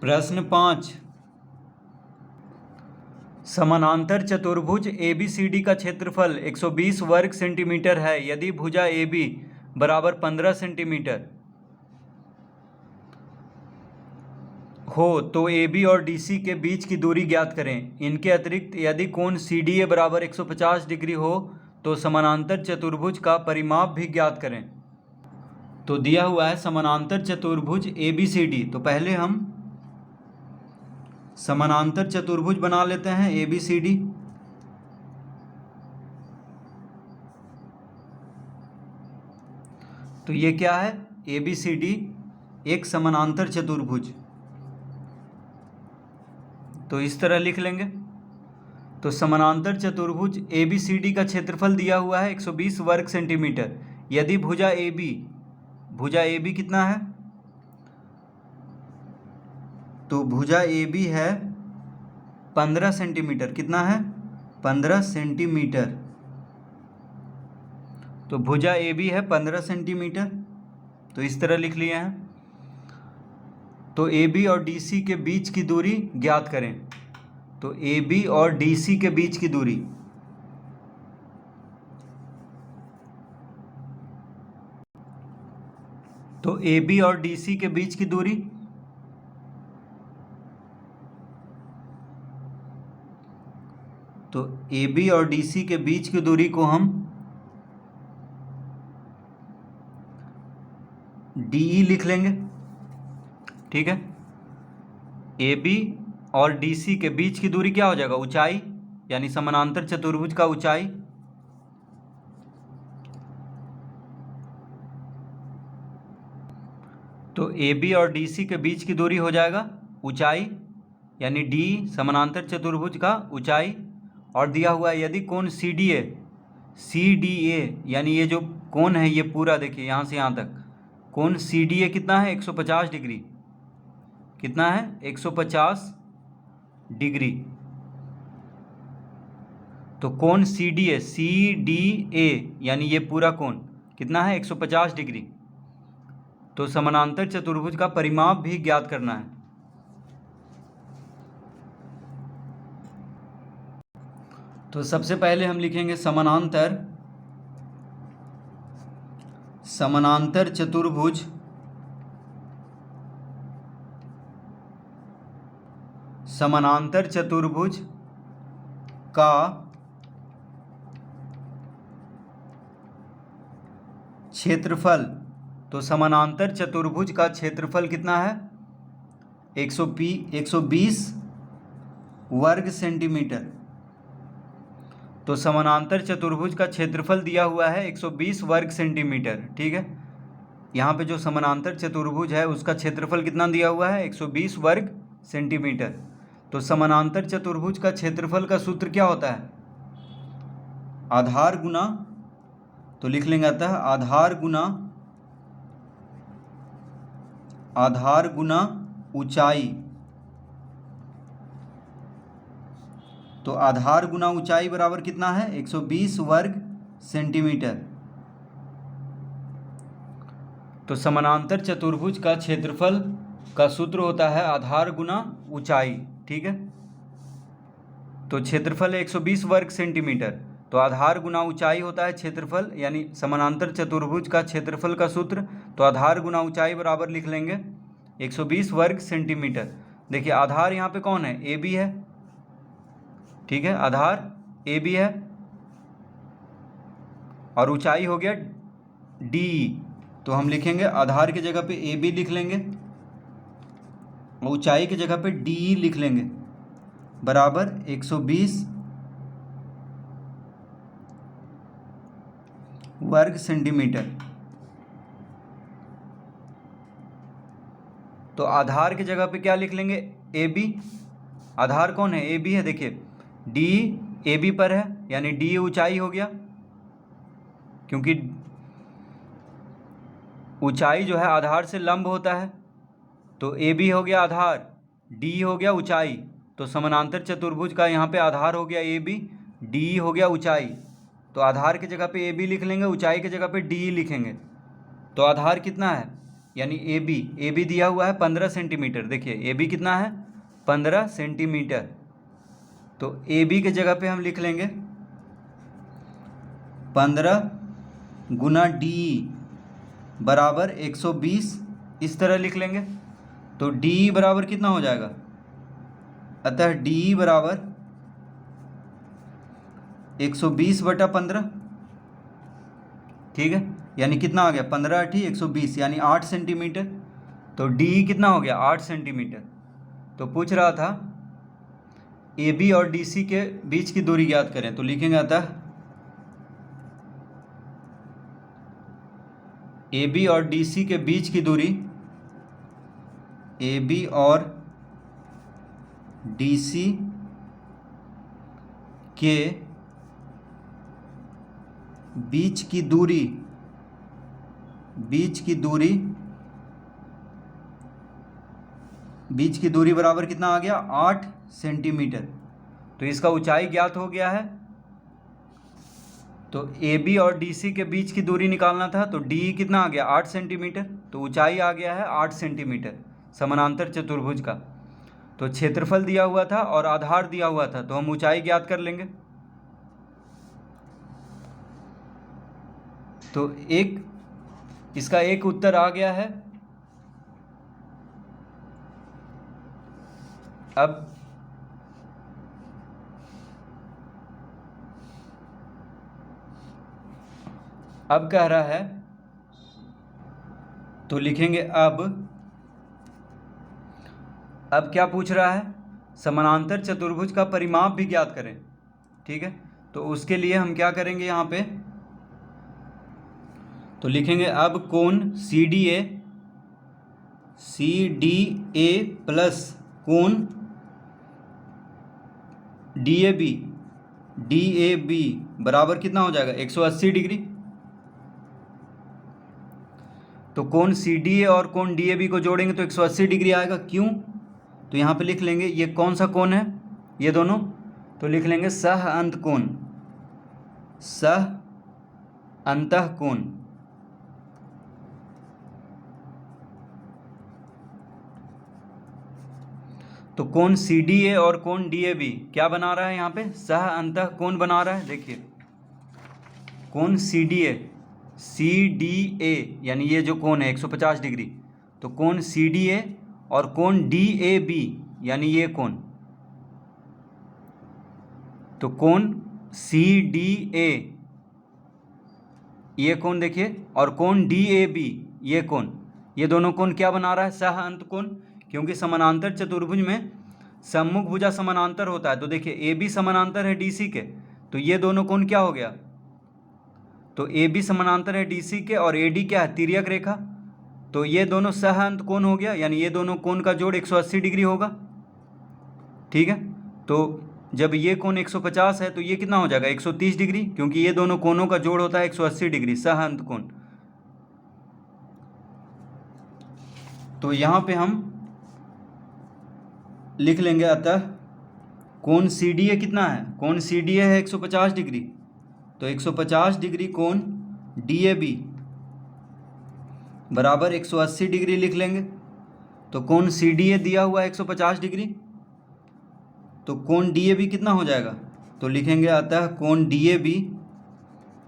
प्रश्न 5। समानांतर चतुर्भुज ABCD का क्षेत्रफल 120 वर्ग सेंटीमीटर है यदि भुजा AB बराबर 15 सेंटीमीटर हो तो AB और DC के बीच की दूरी ज्ञात करें। इनके अतिरिक्त यदि कोण CDA बराबर 150 डिग्री हो तो समानांतर चतुर्भुज का परिमाप भी ज्ञात करें। तो दिया हुआ है समानांतर चतुर्भुज ABCD। तो पहले हम समानांतर चतुर्भुज बना लेते हैं ABCD। तो ये क्या है? ABCD एक समानांतर चतुर्भुज। तो इस तरह लिख लेंगे। तो समानांतर चतुर्भुज ABCD का क्षेत्रफल दिया हुआ है 120 वर्ग सेंटीमीटर यदि भुजा AB कितना है? तो भुजा AB है 15 सेंटीमीटर। कितना है? 15 सेंटीमीटर। तो भुजा AB है 15 सेंटीमीटर। तो इस तरह लिख लिए हैं। तो AB और DC के बीच की दूरी ज्ञात करें। तो AB और DC के बीच की दूरी AB और DC के बीच की दूरी AB और DC के बीच की दूरी को हम DE लिख लेंगे। ठीक है। AB और DC के बीच की दूरी क्या हो जाएगा? ऊंचाई, यानी समानांतर चतुर्भुज का ऊंचाई। तो AB और DC के बीच की दूरी हो जाएगा ऊंचाई, यानी D समानांतर चतुर्भुज का ऊंचाई। और दिया हुआ है यदि कोण CDA यानी ये जो कोण है ये पूरा देखिए यहाँ से यहाँ तक, कोण CDA कितना है? 150 डिग्री। कितना है? 150 डिग्री। तो कोण CDA यानी ये पूरा कोण कितना है? 150 डिग्री। तो समानांतर चतुर्भुज का परिमाप भी ज्ञात करना है। तो सबसे पहले हम लिखेंगे समानांतर चतुर्भुज का क्षेत्रफल। तो समानांतर चतुर्भुज का क्षेत्रफल कितना है? 120 वर्ग सेंटीमीटर। तो समानांतर चतुर्भुज का क्षेत्रफल दिया हुआ है 120 वर्ग सेंटीमीटर। ठीक है। यहाँ पे जो समानांतर चतुर्भुज है उसका क्षेत्रफल कितना दिया हुआ है? 120 वर्ग सेंटीमीटर। तो समानांतर चतुर्भुज का क्षेत्रफल का सूत्र क्या होता है? आधार गुना, तो लिख लेंगे आता है आधार गुना ऊंचाई। तो आधार गुना ऊंचाई बराबर कितना है? 120 वर्ग सेंटीमीटर। तो समानांतर चतुर्भुज का क्षेत्रफल का सूत्र होता है आधार गुना ऊंचाई। ठीक है। तो क्षेत्रफल है 120 वर्ग सेंटीमीटर, तो आधार गुना ऊंचाई होता है क्षेत्रफल, यानी समानांतर चतुर्भुज का क्षेत्रफल का सूत्र। तो आधार गुना ऊंचाई बराबर लिख लेंगे 120 वर्ग सेंटीमीटर। देखिए आधार यहाँ पे कौन है? AB है। ठीक है, आधार AB है और ऊंचाई हो गया DE। तो हम लिखेंगे आधार की जगह पे AB लिख लेंगे, ऊंचाई की जगह पे DE लिख लेंगे, बराबर 120 वर्ग सेंटीमीटर। तो आधार की जगह पे क्या लिख लेंगे? AB। आधार कौन है? AB है। देखिए DE AB पर है, यानी DE ऊंचाई हो गया, क्योंकि ऊंचाई जो है आधार से लंब होता है। तो AB हो गया आधार, DE हो गया ऊंचाई। तो समानांतर चतुर्भुज का यहाँ पे आधार हो गया AB, DE हो गया ऊंचाई। तो आधार की जगह पे AB लिख लेंगे, ऊंचाई की जगह पे DE लिखेंगे। तो आधार कितना है? यानी ए बी दिया हुआ है 15 सेंटीमीटर। देखिए ए बी कितना है 15 सेंटीमीटर। तो ए बी के जगह पे हम लिख लेंगे 15 गुना डी बराबर 120, इस तरह लिख लेंगे। तो डी बराबर कितना हो जाएगा, अतः डी बराबर 120/15, ठीक है। यानी कितना आ गया 15 × 120 यानी 8 सेंटीमीटर। तो डी कितना हो गया 8 सेंटीमीटर। तो पूछ रहा था ए बी और डी सी के बीच की दूरी ज्ञात करें। तो लिखेंगे अतः ए बी और डी सी के बीच की दूरी, ए बी और डी सी के बीच की दूरी बराबर कितना आ गया 8 सेंटीमीटर। तो इसका ऊंचाई ज्ञात हो गया है। तो ए बी और डी सी के बीच की दूरी निकालना था, तो डी कितना आ गया 8 सेंटीमीटर। तो ऊंचाई आ गया है 8 सेंटीमीटर समानांतर चतुर्भुज का। तो क्षेत्रफल दिया हुआ था और आधार दिया हुआ था, तो हम ऊंचाई ज्ञात कर लेंगे। तो इसका एक उत्तर आ गया है। अब कह रहा है, तो लिखेंगे अब क्या पूछ रहा है, समानांतर चतुर्भुज का परिमाप भी ज्ञात करें, ठीक है। तो उसके लिए हम क्या करेंगे यहाँ पे, तो लिखेंगे अब कोण सी डी ए प्लस कोण डी ए बी बराबर कितना हो जाएगा 180 डिग्री। तो कोण सी डी ए और कोण डी ए बी को जोड़ेंगे तो 180 डिग्री आएगा। क्यों, तो यहाँ पे लिख लेंगे ये कौन सा कोण है, ये दोनों। तो लिख लेंगे सह अंतः कोण। तो कोण सी डी ए और कोण डी ए बी क्या बना रहा है, यहाँ पे सह अंतः कोण बना रहा है। देखिए कोण सी डी ए यानी ये जो कोण है 150 डिग्री, तो कोण सी डी ए और कोण डी ए बी यानी ये कोण। तो कोण सी डी ए ये कोण देखिए, और कोण डी ए बी ये कोण, ये दोनों कोण क्या बना रहा है सह अंत कोण। क्योंकि समानांतर चतुर्भुज में सम्मुख भुजा समानांतर होता है। तो देखिए ए बी समानांतर है डी सी के, तो ये दोनों कोण क्या हो गया, तो ए बी समानांतर है डी सी के और ए डी क्या है तिर्यक रेखा। तो ये दोनों सह अंत कोण हो गया, यानी ये दोनों कोण का जोड़ 180 डिग्री होगा, ठीक है। तो जब ये कोण 150 है तो ये कितना हो जाएगा 130 डिग्री, क्योंकि ये दोनों कोणों का जोड़ होता है 180 डिग्री सह अंत कोण। तो यहाँ पे हम लिख लेंगे अतः कोण सी डी ए कितना है, कोण सी डी ए है 150 डिग्री। तो 150 डिग्री कोण डी ए बी बराबर 180 डिग्री लिख लेंगे। तो कोण सी डी ए दिया हुआ है 150 डिग्री, तो कोण डी ए बी कितना हो जाएगा, तो लिखेंगे अतः कोण डी ए बी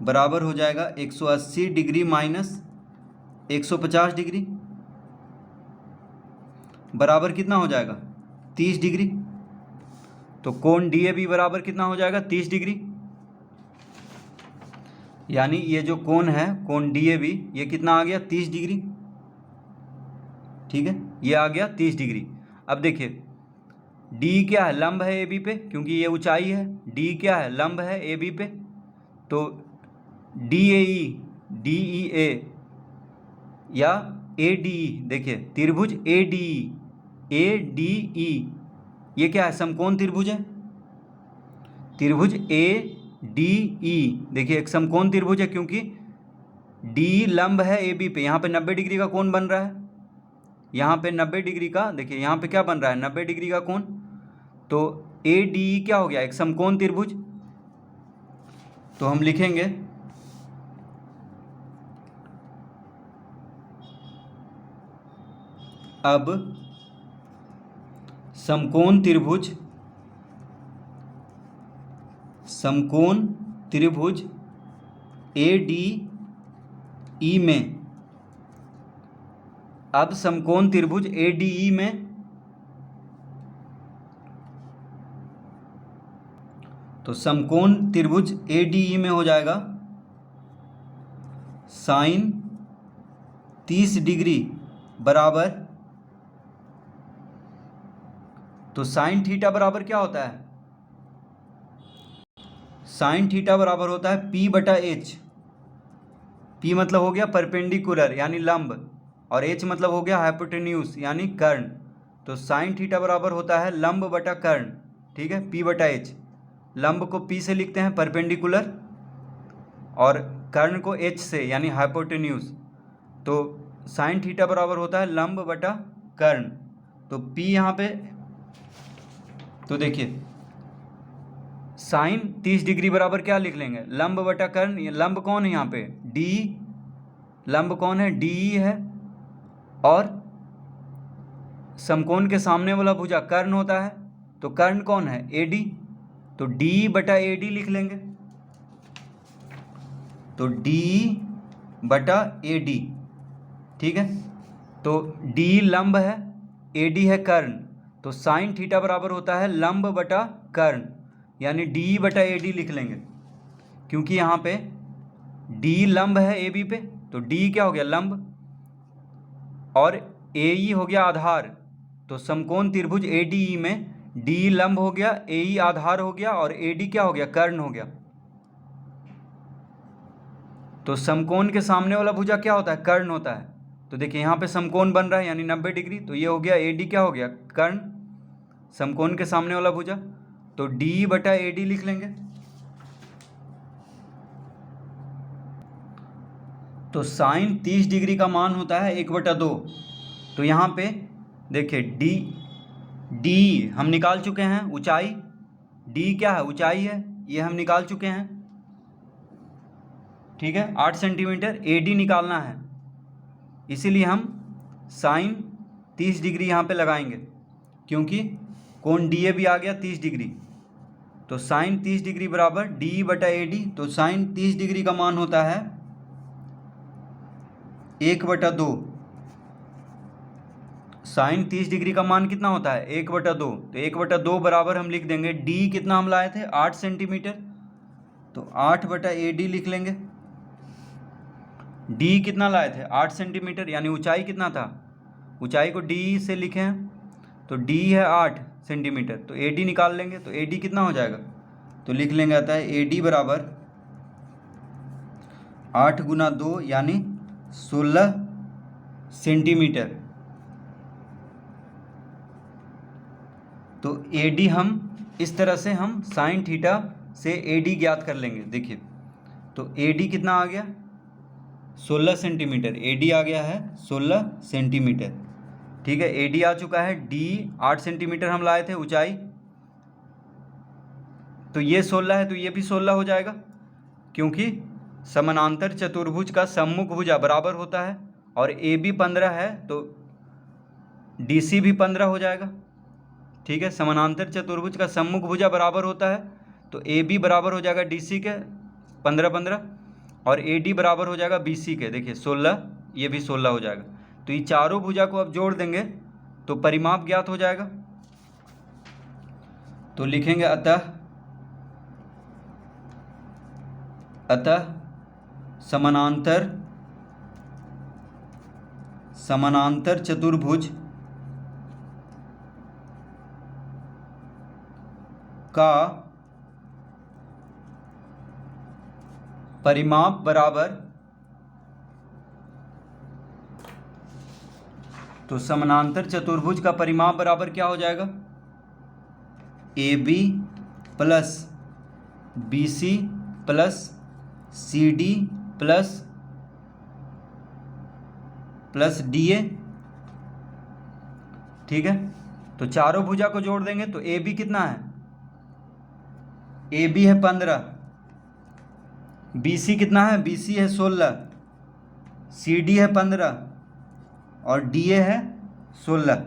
बराबर हो जाएगा 180 डिग्री माइनस 150 डिग्री बराबर कितना हो जाएगा 30 डिग्री। तो कोण डी ए बी बराबर कितना हो जाएगा 30 डिग्री। यानी ये जो कोण है कोण डी ए बी ये कितना आ गया 30 डिग्री, ठीक है, ये आ गया 30 डिग्री। अब देखिए डी क्या है लंब है ए बी पे, क्योंकि ये ऊंचाई है। डी क्या है लंब है ए बी पे, तो डी ई ए या ए डी ई, देखिए त्रिभुज ए डी ई ये क्या है समकोण त्रिभुज है। त्रिभुज ए डी ई देखिए एक समकोण त्रिभुज है, क्योंकि डी लंब है ए बी पे, यहाँ पे 90 डिग्री का कोण बन रहा है। यहाँ पे 90 डिग्री का, देखिए यहाँ पे क्या बन रहा है 90 डिग्री का कोण। तो ए डी ई क्या हो गया एक समकोण त्रिभुज। तो हम लिखेंगे अब समकोण त्रिभुज ADE में, अब समकोण त्रिभुज ADE में तो समकोण त्रिभुज ADE में हो जाएगा साइन 30 डिग्री बराबर, तो साइन थीटा बराबर क्या होता है? साइन थीटा बराबर होता है P/H। P मतलब हो गया परपेंडिकुलर यानी लंब, और H मतलब हो गया हाइपोटेन्यूज यानी कर्ण। तो साइन थीटा बराबर होता है लंब बटा कर्ण, ठीक है, P/H। लंब को P से लिखते हैं परपेंडिकुलर, और कर्ण को H से यानी हाइपोटेन्यूज। तो साइन थीटा बराबर होता है लंब बटा कर्ण। तो P यहाँ पे, तो देखिए साइन 30 डिग्री बराबर क्या लिख लेंगे? लंब बटा कर्ण। ये लंब कौन है यहाँ पे? D। लंब कौन है? DE है। और समकोण के सामने वाला भुजा कर्ण होता है, तो कर्ण कौन है? AD। तो D/AD लिख लेंगे। तो D/AD, ठीक है। तो D लंब है, AD है कर्ण, तो साइन थीटा बराबर होता है लंब बटा कर्ण, यानी D/AD लिख लेंगे। क्योंकि यहाँ पे D लंब है AB पे, तो D क्या हो गया? लंब, और AE हो गया आधार। तो समकोण त्रिभुज ADE में D लंब हो गया, AE आधार हो गया, और AD क्या हो गया? कर्ण हो गया। तो समकोण के सामने वाला भुजा क्या होता है? कर्ण होता है। तो देखिए यहाँ पे समकोण बन रहा है यानी 90 डिग्री, तो ये हो गया AD क्या हो गया? कर्ण, समकोण के सामने वाला भुजा। तो D/AD लिख लेंगे। तो साइन 30 डिग्री का मान होता है 1/2। तो यहाँ पे देखिए D हम निकाल चुके हैं, ऊंचाई D क्या है? ऊंचाई है, ये हम निकाल चुके हैं, ठीक है, 8 सेंटीमीटर। AD निकालना है, इसीलिए हम साइन 30 डिग्री यहाँ पे लगाएंगे, क्योंकि कोण DA भी आ गया 30 डिग्री। तो साइन 30 डिग्री बराबर D/AD। तो साइन 30 डिग्री का मान होता है 1/2। साइन 30 डिग्री का मान कितना होता है? 1/2। तो 1/2 बराबर हम लिख देंगे D कितना हम लाए थे? 8 सेंटीमीटर, तो 8/AD लिख लेंगे। D कितना लाए थे? 8 सेंटीमीटर, यानी ऊंचाई कितना था? ऊंचाई को D से लिखे हैं, तो D है 8 सेंटीमीटर, तो AD निकाल लेंगे। तो AD कितना हो जाएगा? तो लिख लेंगे, आता है AD बराबर 8 × 2 यानी 16 सेंटीमीटर। तो AD हम इस तरह से हम साइन थीटा से AD ज्ञात कर लेंगे। देखिए तो AD कितना आ गया? 16 सेंटीमीटर। AD आ गया है 16 सेंटीमीटर, ठीक है। AD आ चुका है। D 8 सेंटीमीटर हम लाए थे ऊंचाई, तो ये 16 है, तो ये भी 16 हो जाएगा, क्योंकि समानांतर चतुर्भुज का सम्मुख भुजा बराबर होता है, और AB 15 है तो DC भी 15 हो जाएगा, ठीक है। समानांतर चतुर्भुज का सम्मुख भुजा बराबर होता है, तो AB बराबर हो जाएगा DC के 15-15, और AD बराबर हो जाएगा BC के, देखिए 16, ये भी 16 हो जाएगा। तो ये चारों भुजा को अब जोड़ देंगे तो परिमाप ज्ञात हो जाएगा। तो लिखेंगे अतः समानांतर चतुर्भुज का परिमाप बराबर, तो समानांतर चतुर्भुज का परिमाप बराबर क्या हो जाएगा? AB plus BC plus CD plus DA, ठीक है। तो चारों भुजा को जोड़ देंगे तो AB कितना है? AB है 15, BC कितना है? BC है 16, CD है 15, और DA है 16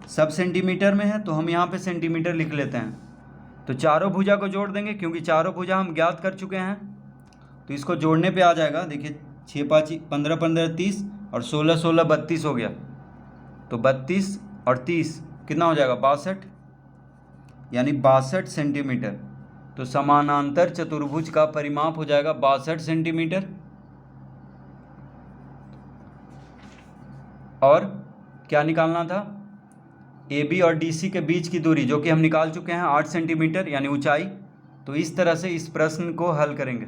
सब सेंटीमीटर में है, तो हम यहाँ पे सेंटीमीटर लिख लेते हैं। तो चारों भुजा को जोड़ देंगे, क्योंकि चारों भुजा हम ज्ञात कर चुके हैं, तो इसको जोड़ने पे आ जाएगा। देखिए 6 5 15 15 30 और 16 16 32 हो गया। तो 32 और 30 कितना हो जाएगा, 62, यानी 62 सेंटीमीटर। तो समानांतर चतुर्भुज का परिमाप हो जाएगा 62 सेंटीमीटर। और क्या निकालना था, ए बी और डी सी के बीच की दूरी, जो कि हम निकाल चुके हैं 8 सेंटीमीटर यानी ऊंचाई। तो इस तरह से इस प्रश्न को हल करेंगे।